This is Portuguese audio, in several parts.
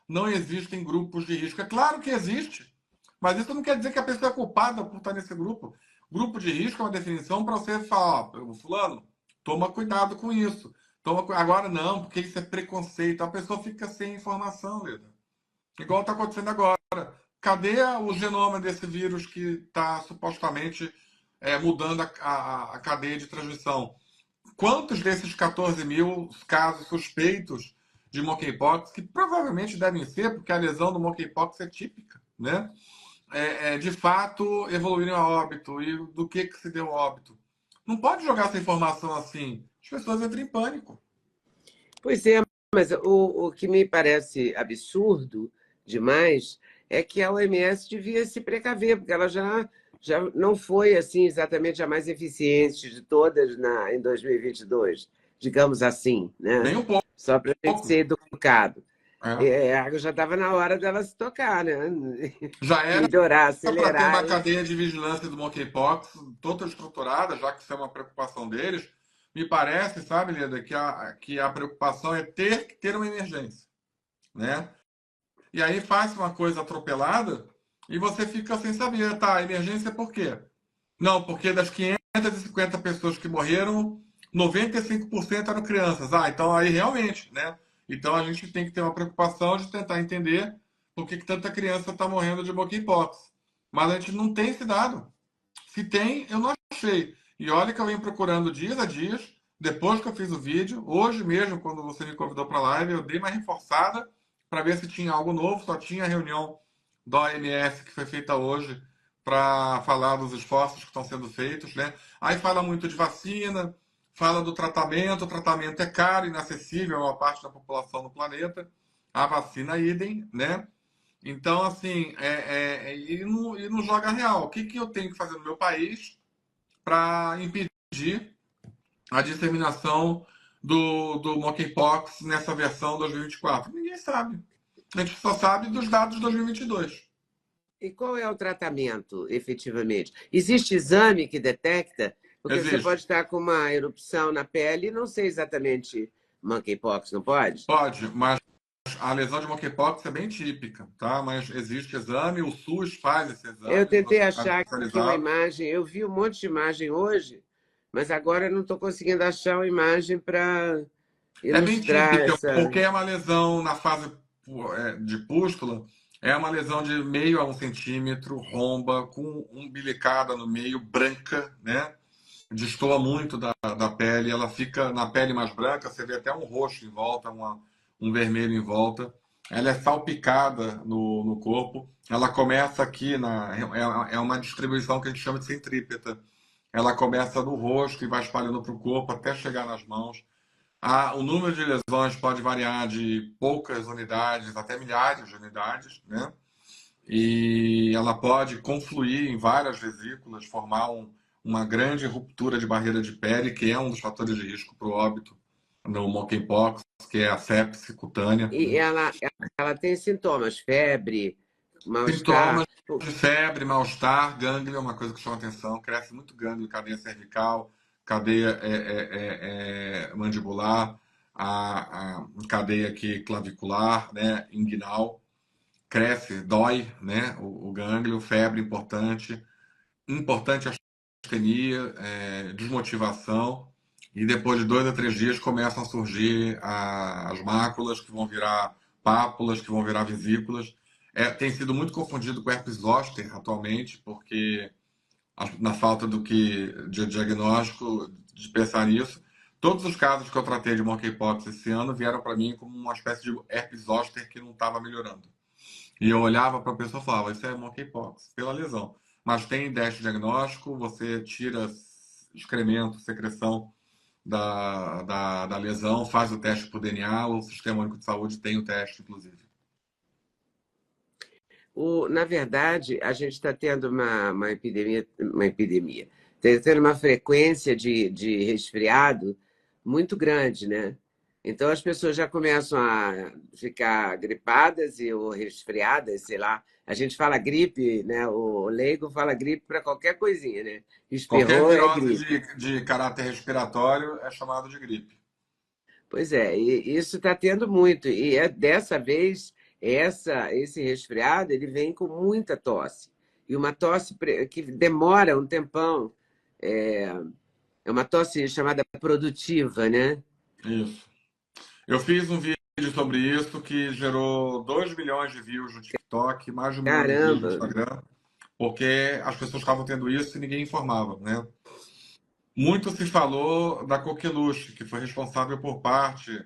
não existem grupos de risco. É claro que existe, mas isso não quer dizer que a pessoa é culpada por estar nesse grupo. Grupo de risco é uma definição para você falar, ó, fulano, toma cuidado com isso. Agora não, porque isso é preconceito. A pessoa fica sem informação, Leda. Igual está acontecendo agora. Cadê o genoma desse vírus que está supostamente mudando a cadeia de transmissão? Quantos desses 14 mil casos suspeitos de monkeypox, que provavelmente devem ser, porque a lesão do monkeypox é típica, né? De fato evoluíram a óbito e do que se deu óbito? Não pode jogar essa informação assim. As pessoas entram em pânico. Pois é, mas o que me parece absurdo demais é que a OMS devia se precaver, porque ela já não foi assim exatamente a mais eficiente de todas em 2022, digamos assim, né? Nem um pouco. Só para a gente ser educado. É. Já estava na hora dela se tocar, né? Já era Melhorar, para ter uma acelerar. cadeia de vigilância do monkeypox toda estruturada, já que isso é uma preocupação deles. Me parece, sabe, Leda, que a preocupação é ter que ter uma emergência, né? E aí faz uma coisa atropelada e você fica sem saber, tá? Emergência por quê? Não, porque das 550 pessoas que morreram, 95% eram crianças. Ah, então aí realmente, né? Então a gente tem que ter uma preocupação de tentar entender por que tanta criança está morrendo de monkeypox. Mas a gente não tem esse dado. Se tem, eu não achei. E olha que eu venho procurando dias a dias, depois que eu fiz o vídeo, hoje mesmo, quando você me convidou para a live, eu dei uma reforçada para ver se tinha algo novo. Só tinha a reunião da OMS que foi feita hoje para falar dos esforços que estão sendo feitos, né? Aí fala muito de vacina, fala do tratamento. O tratamento é caro, inacessível a uma parte da população no planeta. A vacina, idem, né? Então, assim, e não joga real. O que eu tenho que fazer no meu país para impedir a disseminação do monkeypox nessa versão 2024? Ninguém sabe. A gente só sabe dos dados de 2022. E qual é o tratamento, efetivamente? Existe exame que detecta? Porque você pode Existe. estar com uma erupção na pele e não ser exatamente monkeypox, não pode? Pode, mas a lesão de monkeypox é bem típica, tá? Mas existe exame, o SUS faz esse Eu exame, tentei os hospitais achar aqui uma especializados. imagem, eu vi um monte de imagem hoje, mas agora eu não estou conseguindo achar uma imagem para É bem ilustrar típica, essa. porque é uma lesão na fase de pústula, é uma lesão de meio a 1 centímetro, romba, com umbilicada no meio, branca, né? Destoa muito da pele, ela fica na pele mais branca, você vê até um roxo em volta, um vermelho em volta. Ela é salpicada no corpo, ela começa aqui, é uma distribuição que a gente chama de centrípeta. Ela começa no rosto e vai espalhando para o corpo até chegar nas mãos. O número de lesões pode variar de poucas unidades até milhares de unidades, né? E ela pode confluir em várias vesículas, formar uma grande ruptura de barreira de pele, que é um dos fatores de risco para o óbito no monkeypox, que é a sepse cutânea. E ela tem sintomas, febre, mal-estar. Sintomas de febre, mal-estar, gânglio é uma coisa que chama atenção, cresce muito gânglio, cadeia cervical, cadeia mandibular, a cadeia aqui clavicular, né, inguinal, cresce, dói, né, o gânglio, febre importante, importante astenia, desmotivação, e depois de 2 a 3 dias começam a surgir as máculas que vão virar pápulas, que vão virar vesículas. Tem sido muito confundido com herpes zoster atualmente, porque na falta de diagnóstico, de pensar nisso. Todos os casos que eu tratei de monkeypox esse ano vieram para mim como uma espécie de herpes zoster que não estava melhorando. E eu olhava para a pessoa e falava, isso é monkeypox, pela lesão. Mas tem teste diagnóstico, você tira excremento, secreção da lesão, faz o teste por DNA, o Sistema Único de Saúde tem o teste, inclusive. Na verdade, a gente está tendo uma epidemia, está tendo uma frequência de resfriado muito grande, né? Então as pessoas já começam a ficar gripadas ou resfriadas, sei lá. A gente fala gripe, né? O leigo fala gripe para qualquer coisinha, né? Qualquer Espirrou é virose gripe. de caráter respiratório é chamado de gripe. Pois é, e isso está tendo muito. E dessa vez Esse resfriado, ele vem com muita tosse. E uma tosse que demora um tempão. É, é uma tosse chamada produtiva, né? Isso. Eu fiz um vídeo sobre isso que gerou 2 milhões de views no TikTok, mais de 1 milhão de views no Caramba! Instagram, porque as pessoas estavam tendo isso e ninguém informava, né? Muito se falou da coqueluche, que foi responsável por parte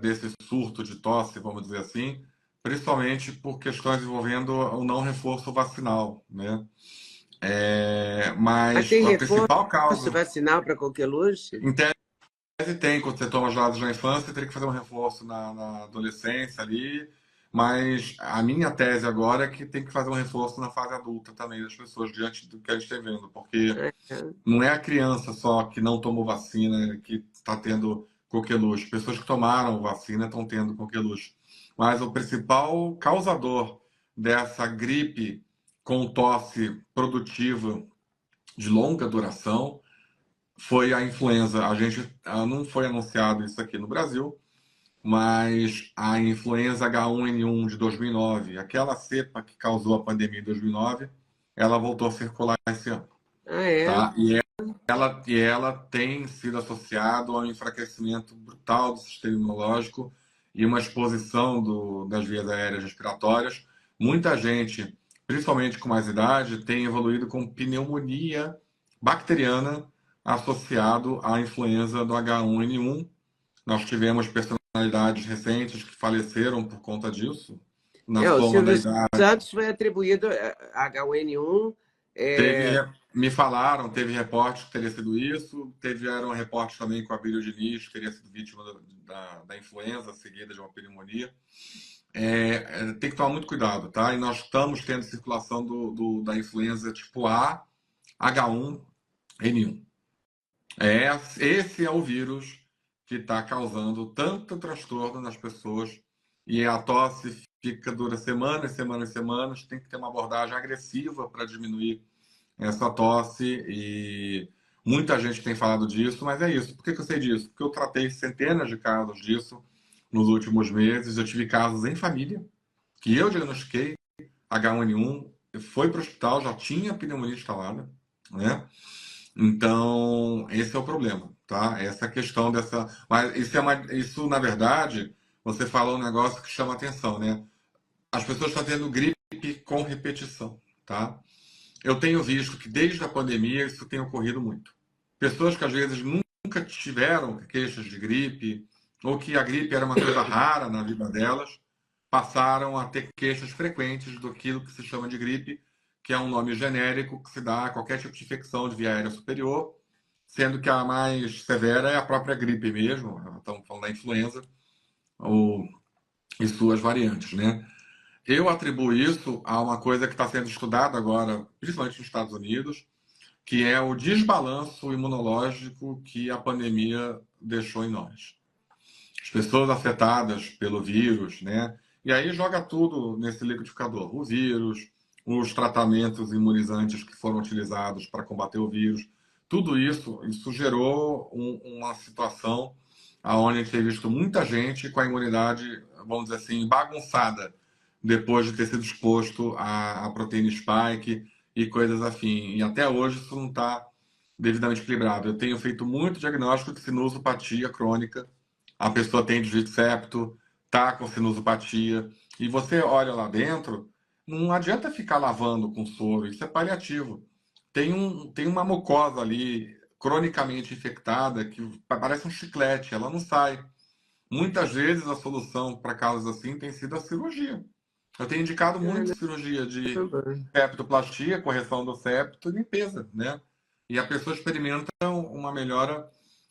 desse surto de tosse, vamos dizer assim, principalmente por questões envolvendo o não reforço vacinal, né? Mas Mas tem a reforço principal causa, vacinal para coqueluche? em tese tem, quando você toma os dados na infância, teria que fazer um reforço na adolescência ali, mas a minha tese agora é que tem que fazer um reforço na fase adulta também das pessoas, diante do que a gente está vendo, porque É. não é a criança só que não tomou vacina que está tendo coqueluche. Pessoas que tomaram vacina estão tendo coqueluche. Mas o principal causador dessa gripe com tosse produtiva de longa duração foi a influenza. A gente não foi anunciado isso aqui no Brasil, mas a influenza H1N1 de 2009, aquela cepa que causou a pandemia em 2009, ela voltou a circular esse ano, Ah, é? tá? E ela tem sido associada ao enfraquecimento brutal do sistema imunológico e uma exposição das vias aéreas respiratórias. Muita gente, principalmente com mais idade, tem evoluído com pneumonia bacteriana associado à influenza do H1N1. Nós tivemos personalidades recentes que faleceram por conta disso, na O soma da Silvio idade. Santos foi atribuído a H1N1. Teve, É... me falaram, teve reporte que teria sido isso, tiveram reporte também com a Abílio Diniz, que teria sido vítima da influenza seguida de uma pneumonia. Tem que tomar muito cuidado, tá? E nós estamos tendo circulação da influenza tipo A, H1N1. Esse é o vírus que está causando tanto transtorno nas pessoas e a tosse dura semanas, semanas, semanas. Tem que ter uma abordagem agressiva para diminuir essa tosse e muita gente tem falado disso, mas é isso. Por que eu sei disso? Porque eu tratei centenas de casos disso nos últimos meses. Eu tive casos em família que eu diagnostiquei H1N1, foi para o hospital, já tinha pneumonia instalada, né? Então, esse é o problema, tá? Essa questão dessa. Mas isso, na verdade, você falou um negócio que chama atenção, né? As pessoas estão tendo gripe com repetição, tá? Eu tenho visto que desde a pandemia isso tem ocorrido muito. Pessoas que às vezes nunca tiveram queixas de gripe, ou que a gripe era uma coisa rara na vida delas, passaram a ter queixas frequentes do que se chama de gripe, que é um nome genérico que se dá a qualquer tipo de infecção de via aérea superior, sendo que a mais severa é a própria gripe mesmo, estamos falando da influenza, ou, e suas variantes, né? Eu atribuo isso a uma coisa que está sendo estudada agora, principalmente nos Estados Unidos, que é o desbalanço imunológico que a pandemia deixou em nós. As pessoas afetadas pelo vírus, né? E aí joga tudo nesse liquidificador. O vírus, os tratamentos imunizantes que foram utilizados para combater o vírus, tudo isso gerou uma situação onde a gente tem visto muita gente com a imunidade, vamos dizer assim, bagunçada, depois de ter sido exposto à proteína spike e coisas afim. E até hoje isso não está devidamente equilibrado. Eu tenho feito muito diagnóstico de sinusopatia crônica. A pessoa tem desvio de septo, tá com sinusopatia, e você olha lá dentro, não adianta ficar lavando com soro, isso é paliativo. Tem uma mucosa ali cronicamente infectada que parece um chiclete, ela não sai. Muitas vezes a solução para casos assim tem sido a cirurgia. Eu tenho indicado muito cirurgia de Caramba. septoplastia, correção do septo e limpeza, né? E a pessoa experimenta uma melhora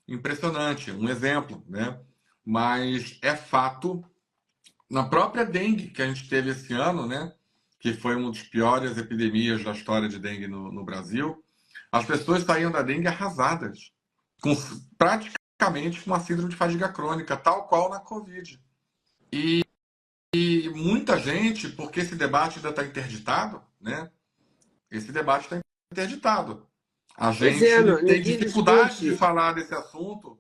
impressionante, um exemplo, né? Mas é fato, na própria dengue que a gente teve esse ano, né? Que foi uma das piores epidemias da história de dengue no Brasil, as pessoas saíam da dengue arrasadas, com praticamente uma síndrome de fadiga crônica, tal qual na Covid. E muita gente, porque esse debate ainda está interditado, né? Esse debate está interditado. A Pois é, gente tem ninguém dificuldade de discute. falar desse assunto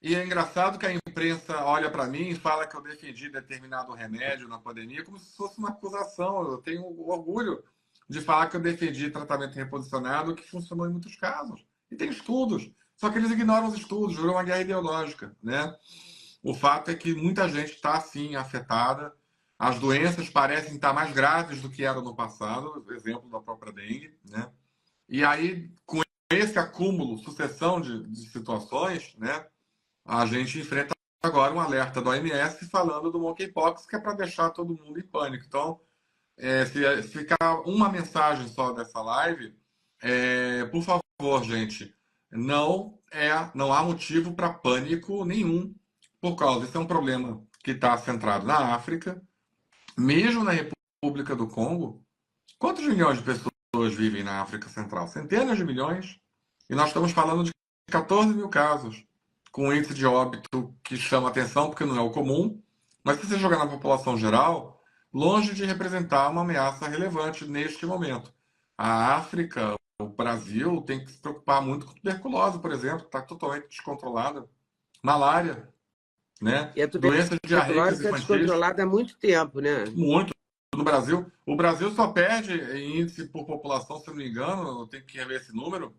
E é engraçado que a imprensa olha para mim e fala que eu defendi determinado remédio na pandemia como se fosse uma acusação. Eu tenho orgulho de falar que eu defendi tratamento reposicionado que funcionou em muitos casos. E tem estudos. Só que eles ignoram os estudos, virou uma guerra ideológica, né? O fato é que muita gente está, sim, afetada. As doenças parecem estar mais graves do que eram no passado, exemplo da própria dengue, né? E aí, com esse acúmulo, sucessão de situações, né? A gente enfrenta agora um alerta da OMS falando do monkeypox, que é para deixar todo mundo em pânico. Então, se ficar uma mensagem só dessa live, por favor, gente, não há motivo para pânico nenhum por causa. Isso é um problema que está centrado na África, mesmo na República do Congo. Quantos milhões de pessoas vivem na África Central? Centenas de milhões. E nós estamos falando de 14 mil casos, com um índice de óbito que chama atenção, porque não é o comum. Mas se você jogar na população geral, longe de representar uma ameaça relevante neste momento. A África, o Brasil, tem que se preocupar muito com tuberculose, por exemplo, que está totalmente descontrolada. Malária, né? E a Doenças tuberculose diarreicas está infantis, descontrolada há muito tempo, né? muito no Brasil. O Brasil só perde em índice por população, se não me engano, eu tenho que rever esse número,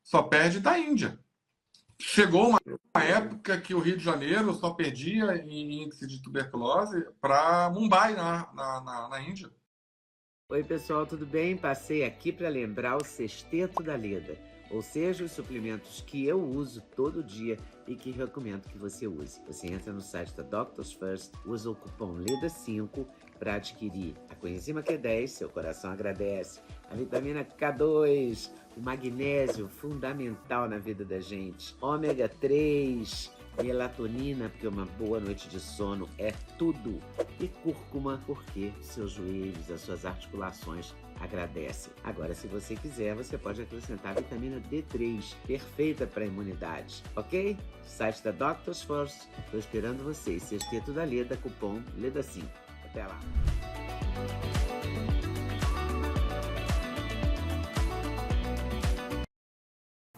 só perde da Índia. Chegou uma época que o Rio de Janeiro só perdia em índice de tuberculose para Mumbai, na Índia. Oi, pessoal, tudo bem? Passei aqui para lembrar o Sexteto da Leda, ou seja, os suplementos que eu uso todo dia e que recomendo que você use. Você entra no site da Doctors First, usa o cupom LEDA5 para adquirir a coenzima Q10, seu coração agradece, a vitamina K2, o magnésio, fundamental na vida da gente, ômega 3, melatonina, porque uma boa noite de sono é tudo, e cúrcuma, porque seus joelhos, as suas articulações agradecem. Agora, se você quiser, você pode acrescentar a vitamina D3, perfeita para a imunidade, ok? Site da Doctors First, estou esperando vocês. Sexteto da Leda, cupom LEDA5. Até lá!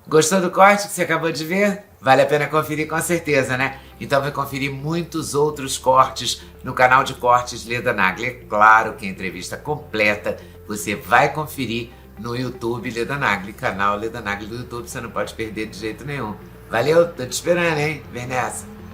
Gostou do corte que você acabou de ver? Vale a pena conferir com certeza, né? Então vai conferir muitos outros cortes no canal de cortes Leda Nagli. É claro que a entrevista completa você vai conferir no YouTube Leda Nagli, canal Leda Nagli do YouTube, você não pode perder de jeito nenhum. Valeu, tô te esperando, hein? Vem nessa!